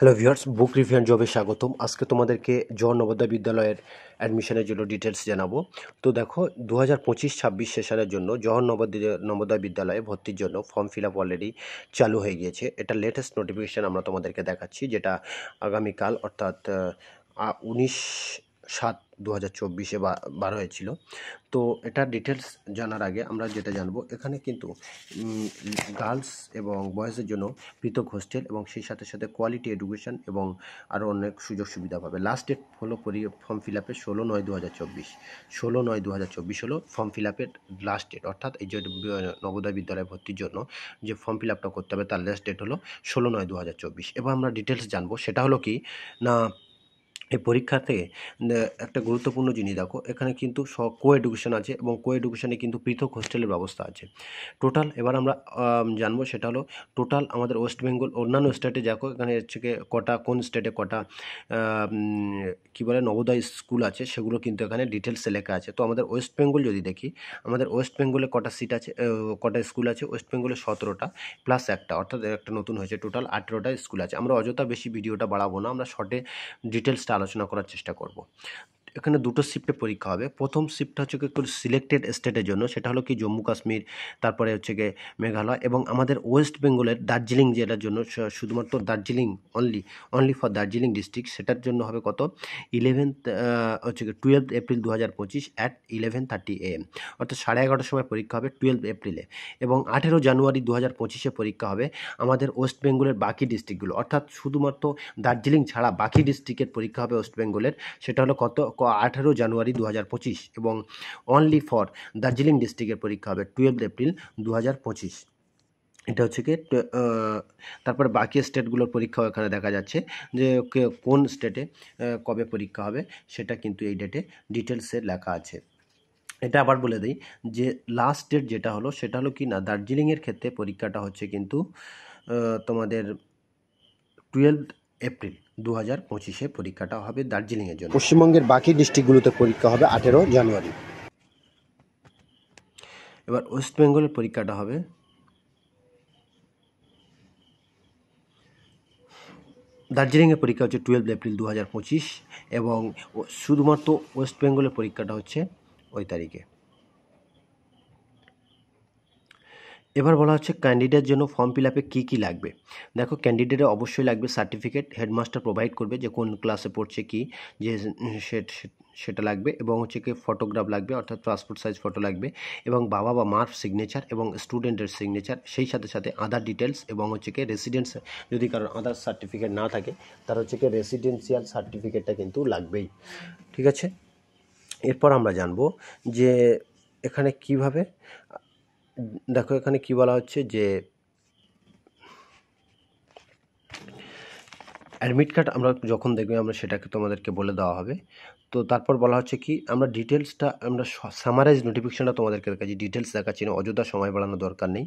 Hello viewers, book review and জবে স্বাগতম। আজকে তোমাদেরকে জওহর নবোদয় বিদ্যালয়ের অ্যাডমিশনের জন্য ডিটেলস জানাবো। তো দেখো, 2025-26 সেশনের জন্য জওহর নবোদয় বিদ্যালয়ে ভর্তির জন্য ফর্ম ফিল আপ অলরেডি চালু হয়ে গিয়েছে। এটা লেটেস্ট নোটিফিকেশান আমরা তোমাদেরকে দেখাচ্ছি, যেটা আগামীকাল অর্থাৎ 19/7/2024 বার হয়েছিল। তো এটা ডিটেলস জানার আগে আমরা যেটা জানবো, এখানে কিন্তু গার্লস এবং বয়েজের জন্য পৃথক হোস্টেল এবং সেই সাথে সাথে কোয়ালিটি এডুকেশন এবং আরও অনেক সুযোগ সুবিধা পাবে। লাস্ট ডেট হলো ফর্ম ফিল আপের 16/9/2024। 16/9/2024 হলো ফর্ম ফিল আপের লাস্ট ডেট, অর্থাৎ এই যে নবোদয় বিদ্যালয়ে ভর্তির জন্য যে ফর্ম ফিল আপটা করতে হবে তার লাস্ট ডেট হলো 16/9/2024। এবার আমরা ডিটেলস জানবো, সেটা হলো কি না, এই পরীক্ষাতে একটা গুরুত্বপূর্ণ জিনিস দেখো, এখানে কিন্তু কো এডুকেশন আছে এবং কো এডুকেশনে কিন্তু পৃথক হোস্টেলের ব্যবস্থা আছে। টোটাল এবার আমরা জানবো, সেটা হলো টোটাল আমাদের ওয়েস্ট বেঙ্গল অন্যান্য স্টেটে দেখো, এখানে হচ্ছে কটা কোন স্টেটে কটা কী বলে নবোদয় স্কুল আছে, সেগুলো কিন্তু এখানে ডিটেলসে লেখা আছে। তো আমাদের ওয়েস্ট বেঙ্গল যদি দেখি, আমাদের ওয়েস্ট বেঙ্গলে কটা সিট আছে, কটা স্কুল আছে, ওয়েস্ট বেঙ্গলে 17টা প্লাস একটা, অর্থাৎ একটা নতুন হয়েছে, টোটাল 18টা স্কুল আছে। আমরা অযথা বেশি ভিডিওটা বাড়াবো না, আমরা শর্টে ডিটেলসটা আলোচনা করার চেষ্টা করব। এখানে দুটো শিফটে পরীক্ষা হবে। প্রথম শিফটটা হচ্ছে একটু সিলেক্টেড স্টেটের জন্য, সেটা হলো কি জম্মু কাশ্মীর, তারপরে হচ্ছে গিয়ে মেঘালয় এবং আমাদের ওয়েস্ট বেঙ্গলের দার্জিলিং জেলার জন্য, শুধুমাত্র Darjeeling only for Darjeeling district, সেটার জন্য হবে কত 11th হচ্ছে গিয়ে 12 এপ্রিল 2025 at 11:30 AM, অর্থাৎ 11:30 সময় পরীক্ষা হবে 12 এপ্রিলে। এবং 18 জানুয়ারি 2025 পরীক্ষা হবে আমাদের ওয়েস্ট বেঙ্গলের বাকি ডিস্ট্রিক্টগুলো, অর্থাৎ শুধুমাত্র দার্জিলিং ছাড়া বাকি ডিস্ট্রিক্টের পরীক্ষা হবে ওয়েস্ট বেঙ্গলের, সেটা হলো কত 18 জানুয়ারি 2025। এবং অনলি ফর দার্জিলিং ডিস্ট্রিক্টের পরীক্ষা হবে 12 এপ্রিল 2025। এটা হচ্ছে কি তারপরে বাকি স্টেটগুলোর পরীক্ষাও এখানে দেখা যাচ্ছে যে কোন স্টেটে কবে পরীক্ষা হবে, সেটা কিন্তু এই ডেটে ডিটেলসে লেখা আছে। এটা আবার বলে দিই যে লাস্ট ডেট যেটা হলো, সেটা হলো কি না, দার্জিলিংয়ের ক্ষেত্রে পরীক্ষাটা হচ্ছে কিন্তু তোমাদের 12 এপ্রিল 2025 পরীক্ষাটা হবে দার্জিলিংয়ের জন্য। পশ্চিমবঙ্গের বাকি ডিস্ট্রিক্টগুলোতে পরীক্ষা হবে 18 জানুয়ারি। এবার ওয়েস্ট বেঙ্গলের পরীক্ষাটা হবে দার্জিলিংয়ের পরীক্ষা হচ্ছে 12 এপ্রিল 2025 এবং শুধুমাত্র ওয়েস্ট বেঙ্গলের পরীক্ষাটা হচ্ছে ওই তারিখে। এবার বলা হচ্ছে ক্যান্ডিডেটের জন্য ফর্ম ফিল আপে কী কী লাগবে। দেখো, ক্যান্ডিডেটের অবশ্যই লাগবে সার্টিফিকেট, হেডমাস্টার প্রোভাইড করবে যে কোন ক্লাসে পড়ছে কি, যে সেটা লাগবে, এবং হচ্ছে কি ফটোগ্রাফ লাগবে, অর্থাৎ পাসপোর্ট সাইজ ফটো লাগবে, এবং বাবা বা মার সিগনেচার এবং স্টুডেন্টের সিগনেচার, সেই সাথে সাথে আধার ডিটেলস, এবং হচ্ছে কি রেসিডেন্স, যদি কারোর আধার সার্টিফিকেট না থাকে তার হচ্ছে কি রেসিডেন্সিয়াল সার্টিফিকেটটা কিন্তু লাগবেই। ঠিক আছে, এরপর আমরা জানবো যে এখানে কিভাবে, দেখো এখানে কি বলা হচ্ছে যে অ্যাডমিট কার্ড আমরা যখন দেখবে আমরা সেটাকে তোমাদেরকে বলে দেওয়া হবে। তো তারপর বলা হচ্ছে কি, আমরা ডিটেলসটা আমরা সামারাইজ নোটিফিকেশনটা তোমাদেরকে দেখাচ্ছি, ডিটেলস দেখাচ্ছি না, অযথা সময় বাড়ানোর দরকার নেই।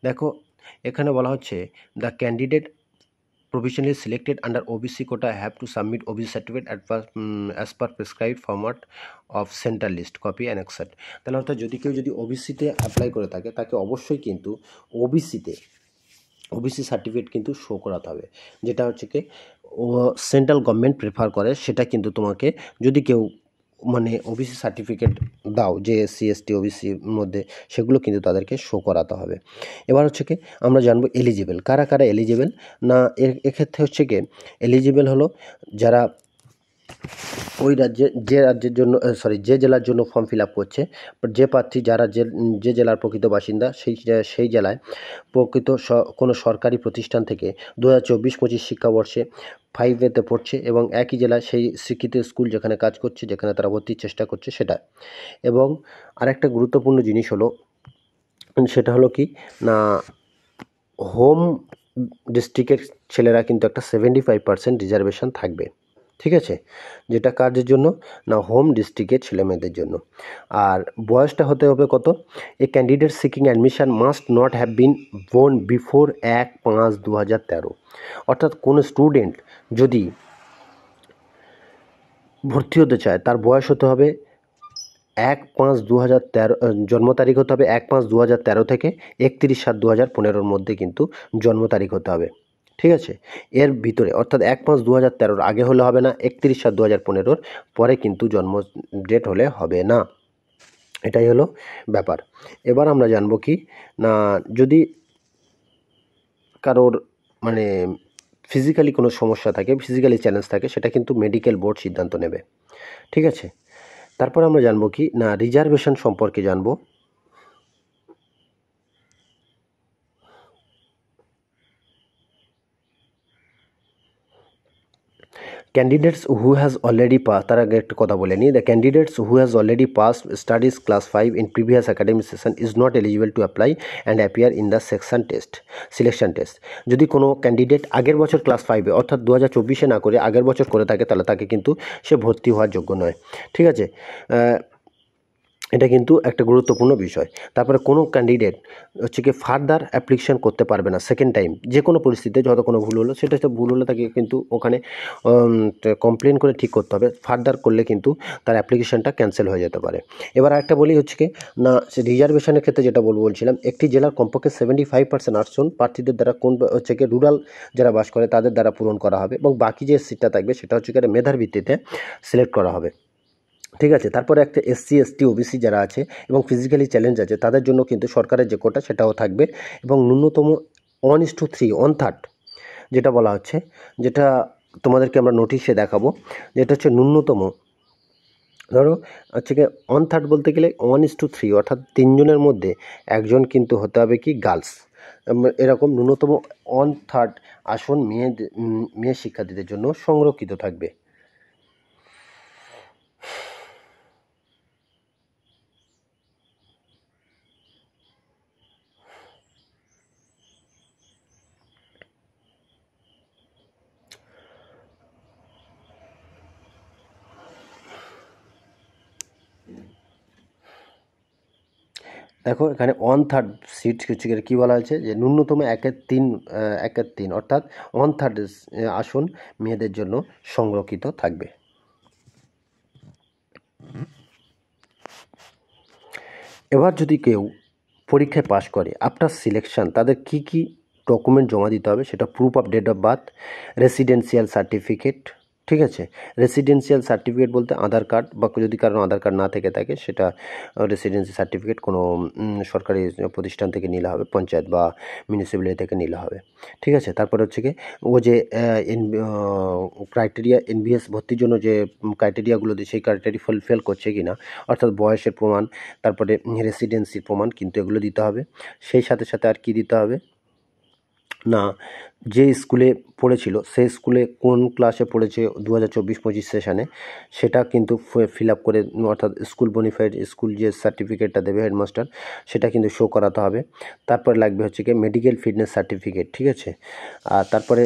দেখো, এখানে বলা হচ্ছে the candidate provisionally selected under OBC quota have to submit OBC certificate as per prescribed format of central list copy and accept। তাহলে অর্থাৎ যদি কেউ ওবিসিতে অ্যাপ্লাই করে থাকে, তাকে অবশ্যই কিন্তু ওবিসি সার্টিফিকেট কিন্তু শো করাতে হবে, যেটা হচ্ছে কি সেন্ট্রাল গভর্নমেন্ট প্রেফার করে। সেটা কিন্তু তোমাকে যদি কেউ মানে ওবিসি সার্টিফিকেট দাও, যে এসসি এসটি ওবিসির মধ্যে, সেগুলো কিন্তু তাদেরকে শো করাতে হবে। এবার হচ্ছে কি আমরা জানবো এলিজিবল কারা কারা এলিজিবল না। এক্ষেত্রে হচ্ছে কি এলিজিবল হলো যারা ওই রাজ্যের জন্য যে জেলার জন্য ফর্ম ফিল আপ করছে, যে প্রার্থী যারা যে জেলার প্রকৃত বাসিন্দা, সেই জেলায় প্রকৃত কোনো সরকারি প্রতিষ্ঠান থেকে 2024-25 শিক্ষাবর্ষে 5-এতে পড়ছে এবং একই জেলায় সেই শিক্ষিত স্কুল যেখানে কাজ করছে, যেখানে তারা ভর্তির চেষ্টা করছে সেটা। এবং আরেকটা গুরুত্বপূর্ণ জিনিস হলো, সেটা হলো কি না, হোম ডিস্ট্রিক্টের ছেলেরা কিন্তু একটা 75% রিজার্ভেশন থাকবে। ঠিক আছে, যেটা কাজের জন্য না, হোম ডিস্ট্রিক্টের ছেলেমেয়েদের জন্য। আর বয়সটা হতে হবে কত, a candidate seeking admission must not have been born before 1/5/2013। অর্থাৎ কোনো স্টুডেন্ট যদি ভর্তি হতে চায়, তার বয়স হতে হবে 1/5/2013, জন্ম তারিখ হতে হবে 1/5/2013 থেকে 31/7/2015 মধ্যে কিন্তু জন্ম তারিখ হতে হবে। ঠিক আছে, এর ভিতরে অর্থাৎ 1/5/2013 আগে হলে হবে না, 31/7/2015 পরে কিন্তু জন্ম ডেট হলে হবে না। এটাই হলো ব্যাপার। এবার আমরা জানবো কি না, যদি কারোর মানে ফিজিক্যালি কোনো সমস্যা থাকে, ফিজিক্যালি চ্যালেঞ্জ থাকে, সেটা কিন্তু মেডিকেল বোর্ড সিদ্ধান্ত নেবে। ঠিক আছে, তারপর আমরা জানবো কি না রিজার্ভেশন সম্পর্কে জানবো। Candidates who has already pass, তার আগে একটা কথা বলে নিই, the candidates who has already pass studies class 5 in previous academic session is not eligible to apply and appear in the selection test. যদি কোনো ক্যান্ডিডেট আগের বছর ক্লাস 5-এ অর্থাৎ 2024-এ না করে আগের বছর করে থাকে, তাহলে তাকে কিন্তু সে ভর্তি হওয়ার যোগ্য নয়। ঠিক আছে, এটা কিন্তু একটা গুরুত্বপূর্ণ বিষয়। তারপরে কোনো ক্যান্ডিডেট হচ্ছে কি ফার্দার অ্যাপ্লিকেশন করতে পারবে না সেকেন্ড টাইম, যে কোনো পরিস্থিতিতে যত কোনো ভুল হলো, সেটা হচ্ছে ভুল হলে তাকে কিন্তু ওখানে কমপ্লেন করে ঠিক করতে হবে। ফার্দার করলে কিন্তু তার অ্যাপ্লিকেশনটা ক্যান্সেল হয়ে যেতে পারে। এবার একটা বলি হচ্ছে কি না রিজার্ভেশনের ক্ষেত্রে যেটা বলছিলাম, একটি জেলার কমপক্ষে 75% আসন প্রার্থীদের দ্বারা কোন হচ্ছে কি রুরাল যারা বাস করে তাদের দ্বারা পূরণ করা হবে, এবং বাকি যে সিটটা থাকবে সেটা হচ্ছে কি মেধার ভিত্তিতে সিলেক্ট করা হবে। ঠিক আছে, তারপরে একটা SC ST OBC যারা আছে এবং ফিজিক্যালি চ্যালেঞ্জ আছে তাদের জন্য কিন্তু সরকারের যে কোটা সেটাও থাকবে, এবং ন্যূনতম 1:3 1/3 যেটা বলা হচ্ছে, যেটা তোমাদেরকে আমরা নোটিশে দেখাবো, যেটা হচ্ছে ন্যূনতম ধরো হচ্ছে কি 1/3 বলতে গেলে 1:3 অর্থাৎ 3 জনের মধ্যে একজন কিন্তু হতে হবে কি গার্লস। এরকম ন্যূনতম 1/3 আসন মেয়ে শিক্ষার্থীদের জন্য সংরক্ষিত থাকবে। দেখো এখানে 1/3 সিট হচ্ছে কী বলা হয়েছে, যে ন্যূনতম 1/3 অর্থাৎ 1/3 আসন মেয়েদের জন্য সংরক্ষিত থাকবে। এবার যদি কেউ পরীক্ষায় পাশ করে আফটার সিলেকশন, তাদের কি কি ডকুমেন্ট জমা দিতে হবে, সেটা proof of date of birth, residential certificate. ঠিক আছে, রেসিডেন্সিয়াল সার্টিফিকেট বলতে আধার কার্ড, বা যদি কারণ আধার কার্ড না থেকে থাকে সেটা রেসিডেন্সি সার্টিফিকেট কোনো সরকারি প্রতিষ্ঠান থেকে নিলে হবে, পঞ্চায়েত বা মিউনিসিপ্যালিটি থেকে নিলে হবে। ঠিক আছে, তারপরে হচ্ছে কি ও যে ক্রাইটেরিয়া NBS ভর্তির জন্য যে ক্রাইটেরিয়াগুলো দিয়ে সেই ক্রাইটেরিয়া ফুলফিল করছে কি না, অর্থাৎ বয়সের প্রমাণ, তারপরে রেসিডেন্সির প্রমাণ, কিন্তু এগুলো দিতে হবে। সেই সাথে সাথে আর কি দিতে হবে না, যে স্কুলে পড়েছিল সেই স্কুলে কোন ক্লাসে পড়েছে 2024-25 সেশনে, সেটা কিন্তু ফিল আপ করে, অর্থাৎ স্কুল বোনিফাইড স্কুল যে সার্টিফিকেটটা দেবে হেডমাস্টার, সেটা কিন্তু শো করাতে হবে। তারপরে লাগবে হচ্ছে কি মেডিকেল ফিটনেস সার্টিফিকেট। ঠিক আছে, আর তারপরে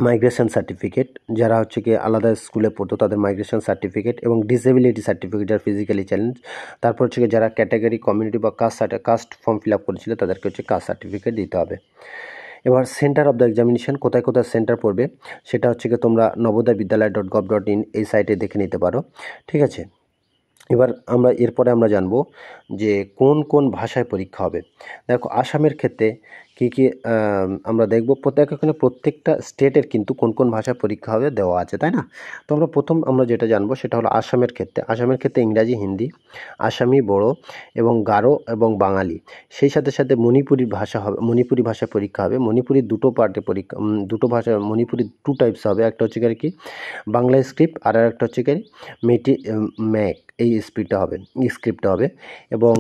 মাইগ্রেশন সার্টিফিকেট, যারা হচ্ছে কি আলাদা স্কুলে পড়তো তাদের মাইগ্রেশন সার্টিফিকেট, এবং ডিসেবিলিটি সার্টিফিকেট যারা ফিজিক্যালি চ্যালেঞ্জ, তারপর হচ্ছে কি যারা ক্যাটাগরি কমিউনিটি বা কাস্ট ফর্ম ফিল আপ করেছিল তাদেরকে হচ্ছে কাস্ট সার্টিফিকেট দিতে হবে। এবার সেন্টার অফ দ্য এক্সামিনেশন কোথায় কোথায় সেন্টার পড়বে, সেটা হচ্ছে কি তোমরা navodayabidyalayaya.gov.in এই সাইটে দেখে নিতে পারো। ঠিক আছে, এবার এরপরে আমরা জানবো যে কোন কোন ভাষায় পরীক্ষা হবে। দেখো আসামের ক্ষেত্রে কী কী আমরা দেখব, প্রত্যেকটা স্টেটের কিন্তু কোন কোন ভাষায় পরীক্ষা হবে দেওয়া আছে, তাই না? তো আমরা যেটা জানবো সেটা হলো আসামের ক্ষেত্রে ইংরাজি, হিন্দি, আসামি, বড়ো এবং গারো এবং বাঙালি। সেই সাথে সাথে মণিপুরি ভাষায় পরীক্ষা হবে। মণিপুরি দুটো পার্টে পরীক্ষা, দুটো ভাষা, মণিপুরি 2 টাইপস হবে, একটা হচ্ছে কি বাংলা স্ক্রিপ্ট, আর একটা হচ্ছে কি ম্যাক, এই স্ক্রিপ্টটা হবে। এবং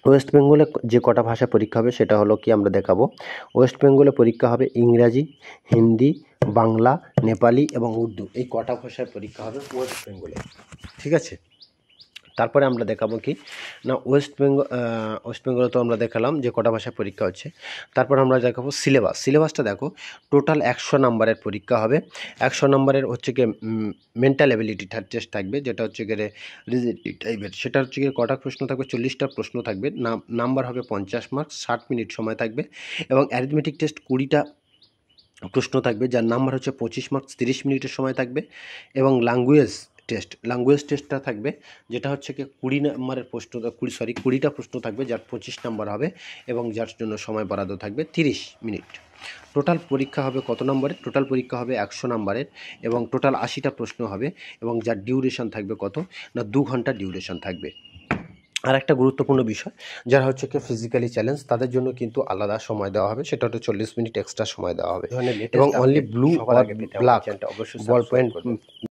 ওয়েস্ট বেঙ্গলে যে কটা ভাষা পরীক্ষা হবে সেটা হলো কি আমরা দেখাবো। ওয়েস্ট বেঙ্গলে পরীক্ষা হবে ইংরাজি, হিন্দি, বাংলা, নেপালি এবং উর্দু, এই কটা ভাষায় পরীক্ষা হবে ওয়েস্ট বেঙ্গলে। ঠিক আছে, তারপরে আমরা দেখাবো কি না ওয়েস্ট বেঙ্গলে তো আমরা দেখালাম যে কটা ভাষায় পরীক্ষা হচ্ছে। তারপর আমরা দেখাবো সিলেবাসটা দেখো, টোটাল 100 নম্বরের পরীক্ষা হবে। 100 নম্বরের হচ্ছে কি মেন্টাল অ্যাবিলিটি টেস্ট থাকবে, যেটা হচ্ছে গিয়ে রিজিডিটি টাইপের। সেটা হচ্ছে গিয়ে কটা প্রশ্ন থাকবে, 40টা প্রশ্ন থাকবে, নাম্বার হবে 50 মার্কস, 60 মিনিট সময় থাকবে। এবং অ্যারিথমেটিক টেস্ট 20টা প্রশ্ন থাকবে, যার নাম্বার হচ্ছে 25 মার্কস, 30 মিনিটের সময় থাকবে। এবং ল্যাঙ্গুয়েজ টেস্ট। ল্যাঙ্গুয়েজ টেস্টটা থাকবে, যেটা হচ্ছে কি 20 নম্বরের প্রশ্ন, 20টা প্রশ্ন থাকবে, যার 25 নম্বর হবে এবং যার জন্য সময় বরাদ্দ থাকবে 30 মিনিট। টোটাল পরীক্ষা হবে কত নম্বরের? টোটাল পরীক্ষা হবে 100 নম্বরের এবং টোটাল 80টা প্রশ্ন হবে এবং যার ডিউরেশন থাকবে কত না 2 ঘন্টা ডিউরেশন থাকবে। আর একটা গুরুত্বপূর্ণ বিষয়, যারা হচ্ছে কি ফিজিক্যালি চ্যালেঞ্জ, তাদের জন্য কিন্তু আলাদা সময় দেওয়া হবে, সেটা হচ্ছে 40 মিনিট এক্সট্রা সময় দেওয়া হবে এবং only blue or black ball point